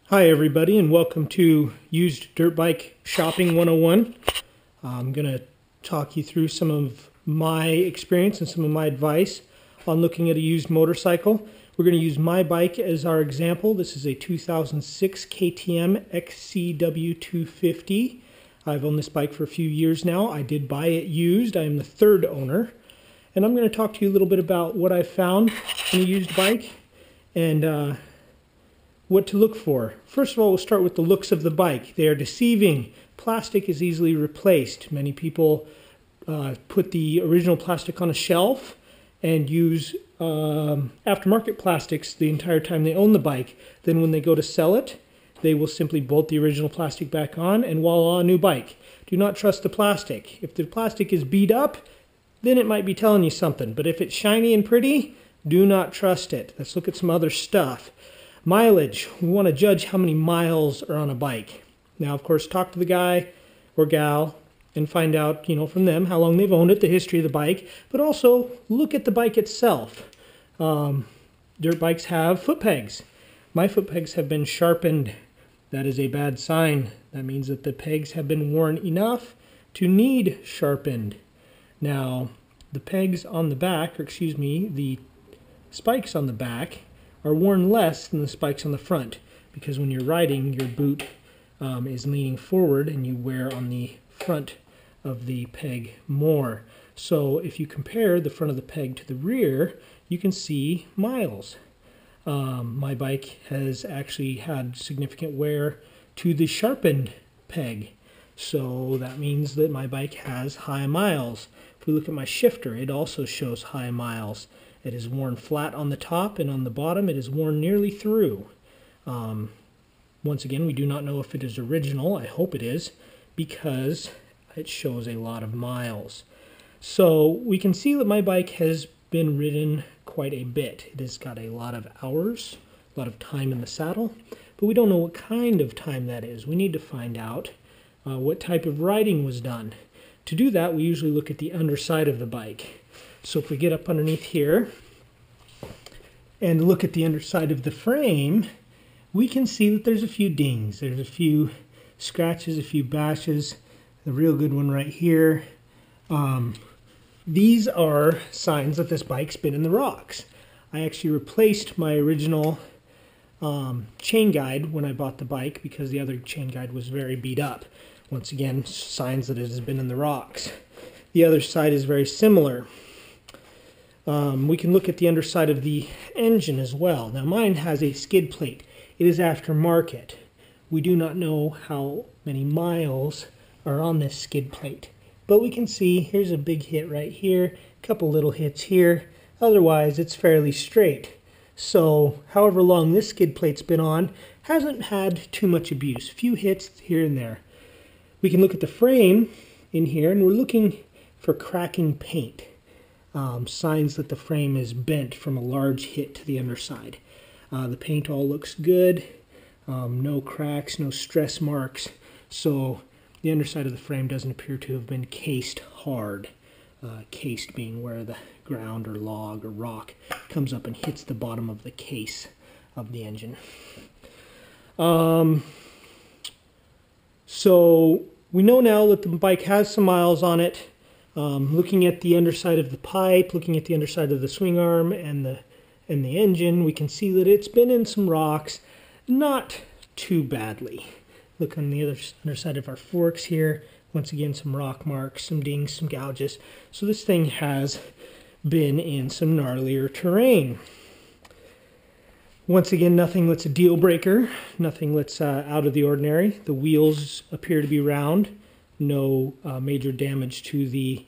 Hi everybody, and welcome to Used Dirt Bike Shopping 101. I'm going to talk you through some of my experience and some of my advice on looking at a used motorcycle. We're going to use my bike as our example. This is a 2006 KTM XCW 250. I've owned this bike for a few years now. I did buy it used. I am the third owner. And I'm going to talk to you a little bit about what I've found in a used bike and what to look for. First of all, we'll start with the looks of the bike. They are deceiving. Plastic is easily replaced. Many people put the original plastic on a shelf and use aftermarket plastics the entire time they own the bike. Then when they go to sell it, they will simply bolt the original plastic back on and voila, a new bike. Do not trust the plastic. If the plastic is beat up, then it might be telling you something. But if it's shiny and pretty, do not trust it. Let's look at some other stuff. Mileage. We want to judge how many miles are on a bike. Now, of course, talk to the guy or gal and find out, from them how long they've owned it, the history of the bike, but also look at the bike itself. Dirt bikes have foot pegs. My foot pegs have been sharpened. That is a bad sign. That means that the pegs have been worn enough to need sharpened. Now, the pegs on the back, the spikes on the back are worn less than the spikes on the front, because when you're riding, your boot is leaning forward and you wear on the front of the peg more. So if you compare the front of the peg to the rear, you can see miles. My bike has actually had significant wear to the sharpened peg, so that means that my bike has high miles. If we look at my shifter, it also shows high miles. It is worn flat on the top, and on the bottom it is worn nearly through. Once again, we do not know if it is original. I hope it is, because it shows a lot of miles. So we can see that my bike has been ridden quite a bit. It has got a lot of hours, a lot of time in the saddle, but we don't know what kind of time that is. We need to find out what type of riding was done. To do that, we usually look at the underside of the bike. So if we get up underneath here and look at the underside of the frame, we can see that there's a few dings. There's a few scratches, a few bashes, the real good one right here. These are signs that this bike's been in the rocks. I actually replaced my original chain guide when I bought the bike because the other chain guide was very beat up. Once again, signs that it has been in the rocks. The other side is very similar. We can look at the underside of the engine as well. Now mine has a skid plate. It is aftermarket. We do not know how many miles are on this skid plate. But we can see here's a big hit right here, a couple little hits here. Otherwise, it's fairly straight. So, however long this skid plate's been on, hasn't had too much abuse. A few hits here and there. We can look at the frame in here, and we're looking for cracking paint. Signs that the frame is bent from a large hit to the underside. The paint all looks good. No cracks, no stress marks. So the underside of the frame doesn't appear to have been cased hard. Cased being where the ground or log or rock comes up and hits the bottom of the case of the engine. So we know now that the bike has some miles on it. Looking at the underside of the pipe, looking at the underside of the swing arm and the engine, we can see that it's been in some rocks, not too badly. Look on the underside of our forks here. Once again, some rock marks, some dings, some gouges. So this thing has been in some gnarlier terrain. Once again, nothing that's a deal breaker, nothing that's out of the ordinary. The wheels appear to be round. No major damage to the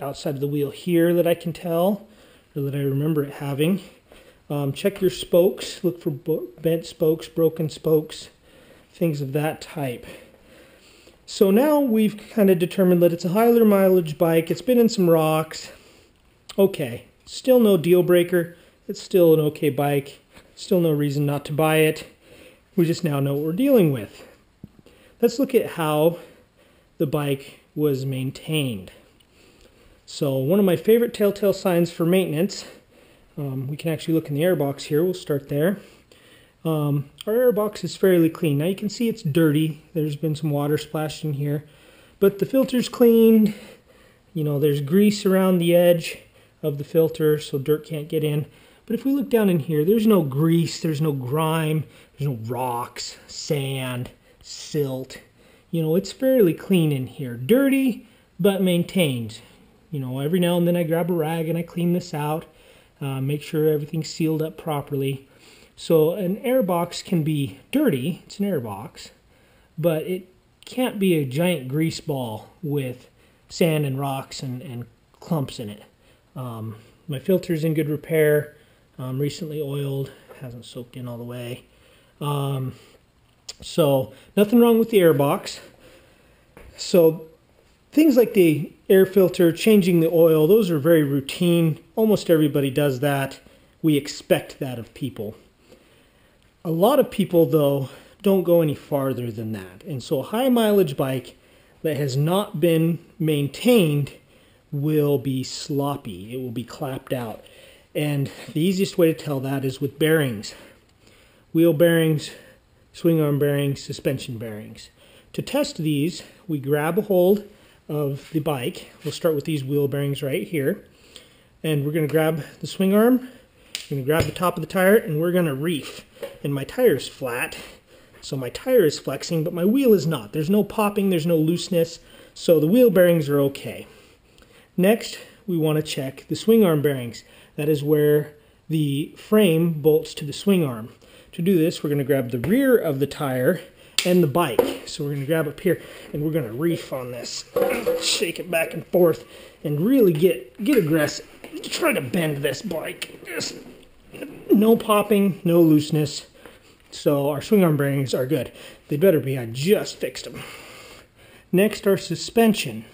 outside of the wheel here that I can tell, or that I remember it having. Check your spokes. Look for bent spokes, broken spokes, things of that type. So now we've kind of determined that it's a higher mileage bike. It's been in some rocks. Okay, still no deal breaker. It's still an okay bike. Still no reason not to buy it. We just now know what we're dealing with. Let's look at how the bike was maintained. So one of my favorite telltale signs for maintenance, we can actually look in the airbox here. We'll start there. Our air box is fairly clean. Now you can see it's dirty. There's been some water splashed in here, but the filter's clean. You know, there's grease around the edge of the filter so dirt can't get in. But if we look down in here, there's no grease, there's no grime, there's no rocks, sand, silt. You know, it's fairly clean in here. Dirty, but maintained. You know, every now and then I grab a rag and I clean this out, make sure everything's sealed up properly. So an air box can be dirty, it's an air box, but it can't be a giant grease ball with sand and rocks and clumps in it. My filter's in good repair, recently oiled, hasn't soaked in all the way. So nothing wrong with the air box. So things like the air filter, changing the oil, those are very routine. Almost everybody does that. We expect that of people. A lot of people, though, don't go any farther than that. And so a high mileage bike that has not been maintained will be sloppy. It will be clapped out. And the easiest way to tell that is with bearings. Wheel bearings, swing arm bearings, suspension bearings. To test these, we grab a hold of the bike. We'll start with these wheel bearings right here. And we're going to grab the swing arm, we're going to grab the top of the tire, and we're going to reef. And my tire is flat, so my tire is flexing, but my wheel is not. There's no popping, there's no looseness, so the wheel bearings are okay. Next, we want to check the swing arm bearings. That is where the frame bolts to the swing arm. To do this, we're going to grab the rear of the tire and the bike. So we're going to grab up here and we're going to reef on this. Shake it back and forth and really get aggressive. Try to bend this bike. Just no popping, no looseness. So our swing arm bearings are good. They better be. I just fixed them. Next, our suspension.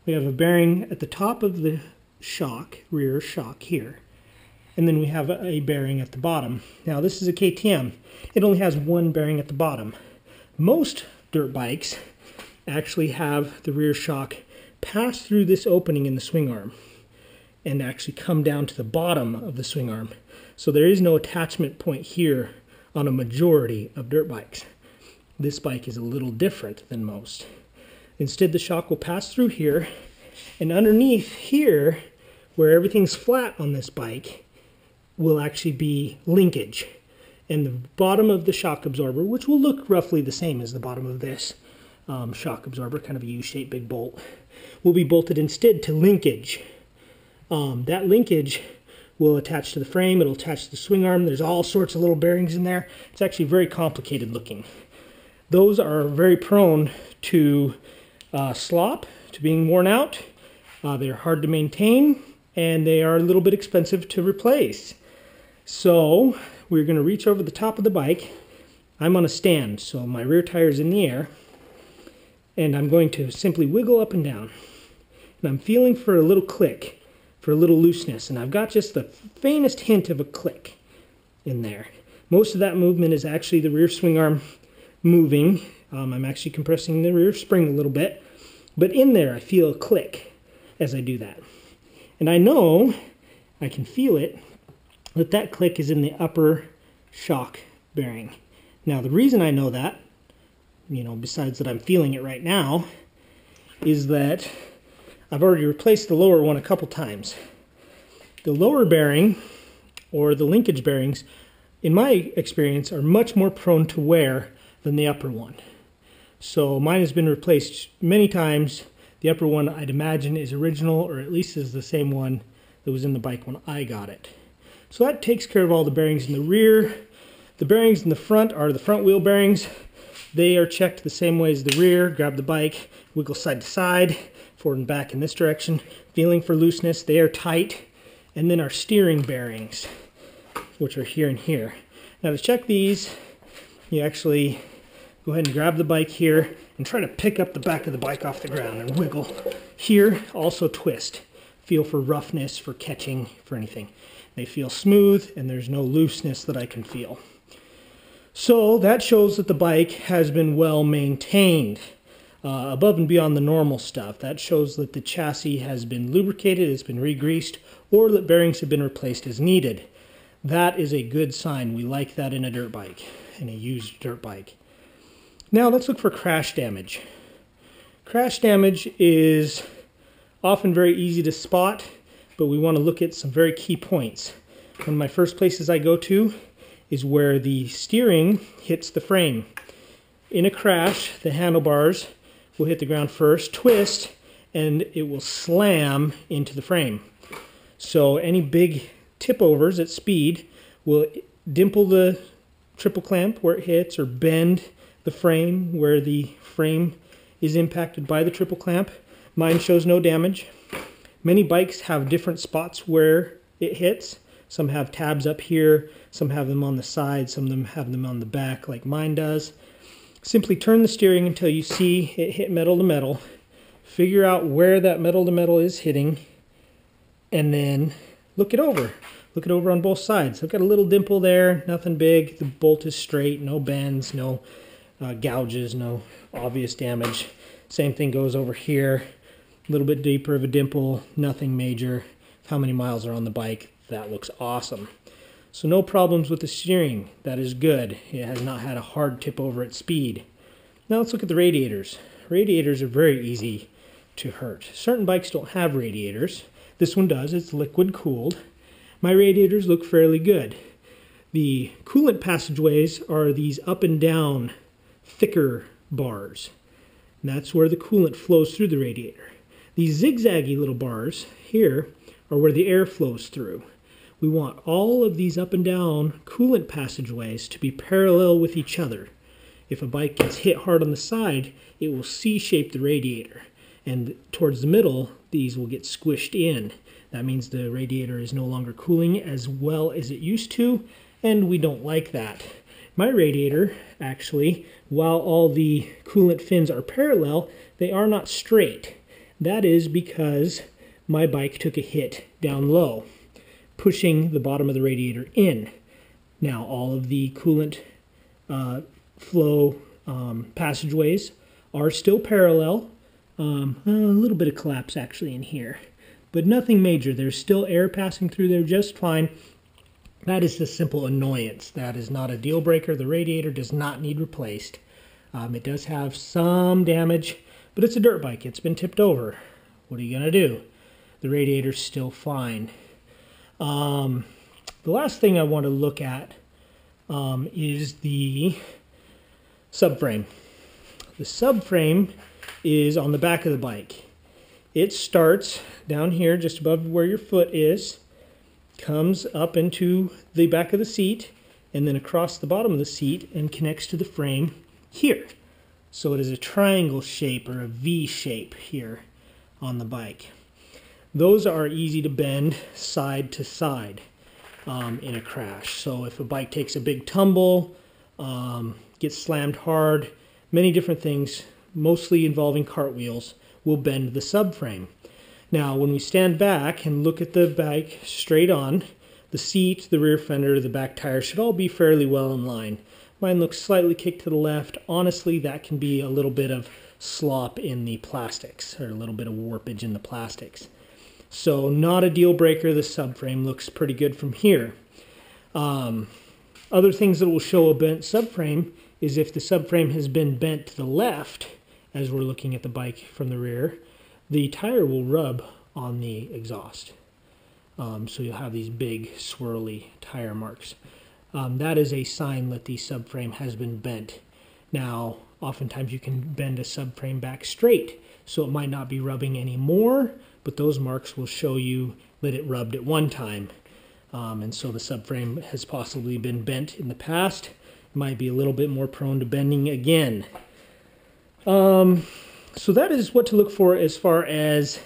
We have a bearing at the top of the shock, rear shock here. And then we have a bearing at the bottom. Now this is a KTM. It only has one bearing at the bottom. Most dirt bikes actually have the rear shock pass through this opening in the swing arm and actually come down to the bottom of the swing arm. So there is no attachment point here on a majority of dirt bikes. This bike is a little different than most. Instead, the shock will pass through here, and underneath here, where everything's flat on this bike, will actually be linkage. And the bottom of the shock absorber, which will look roughly the same as the bottom of this shock absorber, kind of a U-shaped big bolt, will be bolted instead to linkage. That linkage will attach to the frame, it'll attach to the swing arm. There's all sorts of little bearings in there. It's actually very complicated looking. Those are very prone to slop, to being worn out. They're hard to maintain, and they are a little bit expensive to replace. So we're going to reach over the top of the bike. I'm on a stand, so my rear tire is in the air, and I'm going to simply wiggle up and down. And I'm feeling for a little click, for a little looseness, and I've got just the faintest hint of a click in there. Most of that movement is actually the rear swing arm moving. I'm actually compressing the rear spring a little bit, but in there I feel a click as I do that. And I know, I can feel it, that that click is in the upper shock bearing. Now the reason I know that, besides that I'm feeling it right now, is that I've already replaced the lower one a couple times. The lower bearing, or the linkage bearings, in my experience, are much more prone to wear than the upper one. So mine has been replaced many times. The upper one, I'd imagine, is original, or at least is the same one that was in the bike when I got it. So that takes care of all the bearings in the rear. The bearings in the front are the front wheel bearings. They are checked the same way as the rear. Grab the bike, wiggle side to side, forward and back in this direction, feeling for looseness. They are tight. And then our steering bearings, which are here and here. Now to check these, you actually go ahead and grab the bike here and try to pick up the back of the bike off the ground and wiggle. Here, also twist. Feel for roughness, for catching, for anything. They feel smooth and there's no looseness that I can feel. So that shows that the bike has been well maintained. Above and beyond the normal stuff. That shows that the chassis has been lubricated, it's been re-greased, or that bearings have been replaced as needed. That is a good sign. We like that in a dirt bike, in a used dirt bike. Now let's look for crash damage. Crash damage is often very easy to spot, but we want to look at some very key points. One of my first places I go to is where the steering hits the frame. In a crash, the handlebars will hit the ground first, twist, and it will slam into the frame. So any big tip overs at speed will dimple the triple clamp where it hits, or bend the frame where the frame is impacted by the triple clamp. Mine shows no damage. Many bikes have different spots where it hits. Some have tabs up here, some have them on the side, some of them have them on the back like mine does. Simply turn the steering until you see it hit metal to metal. Figure out where that metal to metal is hitting, and then look it over. Look it over on both sides. I've got a little dimple there, nothing big. The bolt is straight, no bends, no gouges, no obvious damage. Same thing goes over here. A little bit deeper of a dimple, nothing major. How many miles are on the bike? That looks awesome. So no problems with the steering. That is good. It has not had a hard tip over at speed. Now let's look at the radiators. Radiators are very easy to hurt. Certain bikes don't have radiators. This one does. It's liquid cooled. My radiators look fairly good. The coolant passageways are these up and down thicker bars. And that's where the coolant flows through the radiator. These zigzaggy little bars here are where the air flows through. We want all of these up and down coolant passageways to be parallel with each other. If a bike gets hit hard on the side, it will C-shape the radiator. And towards the middle, these will get squished in. That means the radiator is no longer cooling as well as it used to, and we don't like that. My radiator, actually, while all the coolant fins are parallel, they are not straight. That is because my bike took a hit down low, pushing the bottom of the radiator in. Now all of the coolant flow passageways are still parallel. A little bit of collapse actually in here, but nothing major. There's still air passing through there just fine. That is a simple annoyance. That is not a deal breaker. The radiator does not need replaced. It does have some damage, but it's a dirt bike. It's been tipped over. What are you going to do? The radiator's still fine. The last thing I want to look at is the subframe. The subframe is on the back of the bike. It starts down here just above where your foot is, comes up into the back of the seat, and then across the bottom of the seat and connects to the frame here. So it is a triangle shape or a V shape here on the bike. Those are easy to bend side to side in a crash. So if a bike takes a big tumble, gets slammed hard, many different things, mostly involving cartwheels, will bend the subframe. Now, when we stand back and look at the bike straight on, the seat, the rear fender, the back tire should all be fairly well in line. Mine looks slightly kicked to the left. Honestly, that can be a little bit of slop in the plastics, or a little bit of warpage in the plastics. So not a deal breaker. The subframe looks pretty good from here. Other things that will show a bent subframe is if the subframe has been bent to the left, as we're looking at the bike from the rear, the tire will rub on the exhaust. So you'll have these big swirly tire marks. That is a sign that the subframe has been bent. Now, oftentimes you can bend a subframe back straight, so it might not be rubbing anymore, but those marks will show you that it rubbed at one time. And so the subframe has possibly been bent in the past. It might be a little bit more prone to bending again. So that is what to look for as far as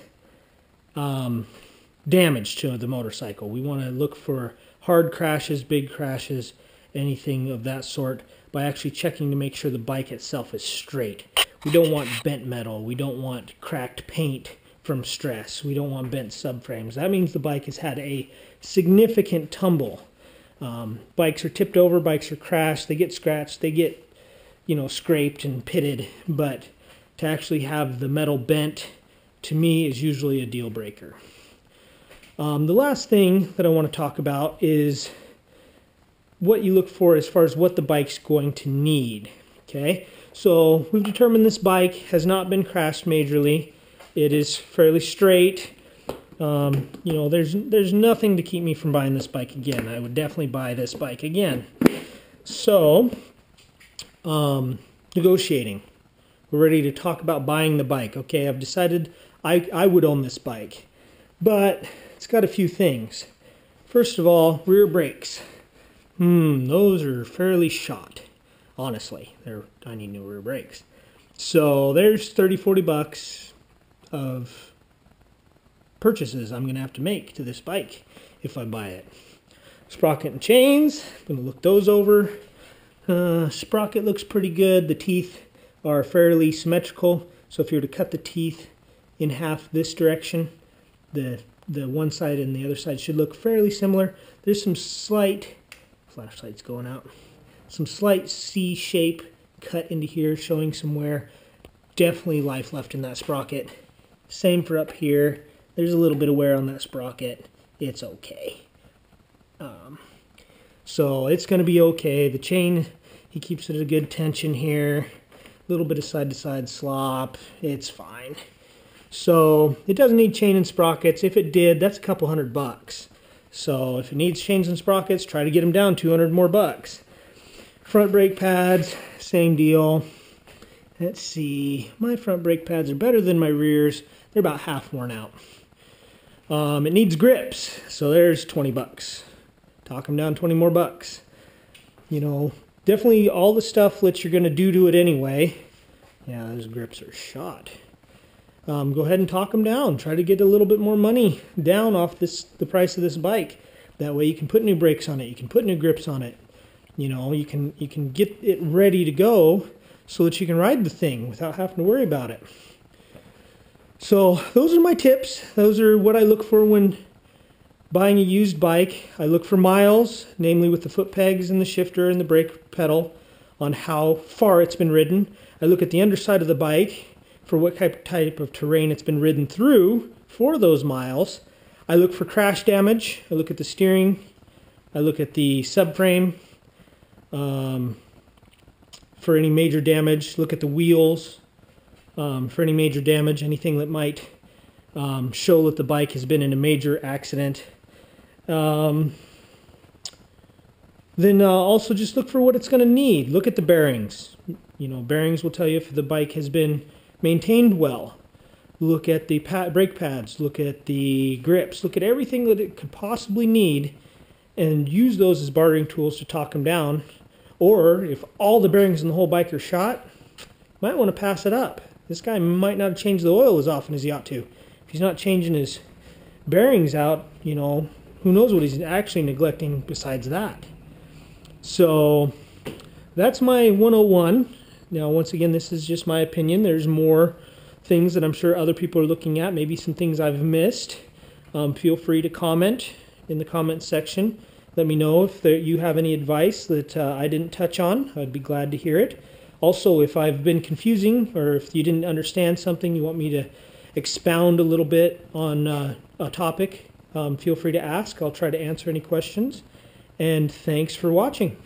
damage to the motorcycle. We want to look for hard crashes, big crashes, anything of that sort, by actually checking to make sure the bike itself is straight. We don't want bent metal. We don't want cracked paint from stress. We don't want bent subframes. That means the bike has had a significant tumble. Bikes are tipped over, bikes are crashed, they get scratched, they get, scraped and pitted, but to actually have the metal bent, to me, is usually a deal breaker. The last thing that I want to talk about is what you look for as far as what the bike's going to need. Okay, so we've determined this bike has not been crashed majorly. It is fairly straight. You know, there's nothing to keep me from buying this bike again. I would definitely buy this bike again. So, negotiating. We're ready to talk about buying the bike. Okay, I've decided I would own this bike, but it's got a few things. First of all, rear brakes. Those are fairly shot. Honestly, I need new rear brakes. So there's 30-40 bucks of purchases I'm going to have to make to this bike if I buy it. Sprocket and chains, I'm going to look those over. Sprocket looks pretty good. The teeth are fairly symmetrical, so if you were to cut the teeth in half this direction, the one side and the other side should look fairly similar. There's some slight, flashlight's going out, some slight C shape cut into here showing some wear. Definitely life left in that sprocket. Same for up here. There's a little bit of wear on that sprocket. It's okay. So it's going to be okay. The chain, he keeps it at a good tension here. A little bit of side-to-side slop. It's fine. So it doesn't need chain and sprockets. If it did, that's a couple $100. So if it needs chains and sprockets, try to get them down 200 more bucks. Front brake pads, same deal. Let's see. My front brake pads are better than my rears. They're about half worn out. It needs grips, so there's 20 bucks. Talk them down 20 more bucks. You know, definitely all the stuff that you're going to do to it anyway. Yeah, those grips are shot. Go ahead and talk them down. Try to get a little bit more money down off the price of this bike. That way you can put new brakes on it. You can put new grips on it. You know, you can get it ready to go so that you can ride the thing without having to worry about it. So those are my tips. Those are what I look for when buying a used bike. I look for miles, namely with the foot pegs and the shifter and the brake pedal, on how far it's been ridden. I look at the underside of the bike for what type of terrain it's been ridden through for those miles. I look for crash damage. I look at the steering. I look at the subframe for any major damage. Look at the wheels. For any major damage, anything that might show that the bike has been in a major accident. Then also just look for what it's going to need. Look at the bearings. You know, bearings will tell you if the bike has been maintained well. Look at the brake pads. Look at the grips. Look at everything that it could possibly need and use those as bartering tools to talk them down. Or if all the bearings in the whole bike are shot, you might want to pass it up. This guy might not have changed the oil as often as he ought to. If he's not changing his bearings out, you know, who knows what he's actually neglecting besides that. So that's my 101. Now, once again, this is just my opinion. There's more things that I'm sure other people are looking at, maybe some things I've missed. Feel free to comment in the comment section. Let me know if you have any advice that I didn't touch on. I'd be glad to hear it. Also, if I've been confusing or if you didn't understand something, you want me to expound a little bit on a topic, feel free to ask. I'll try to answer any questions. And thanks for watching.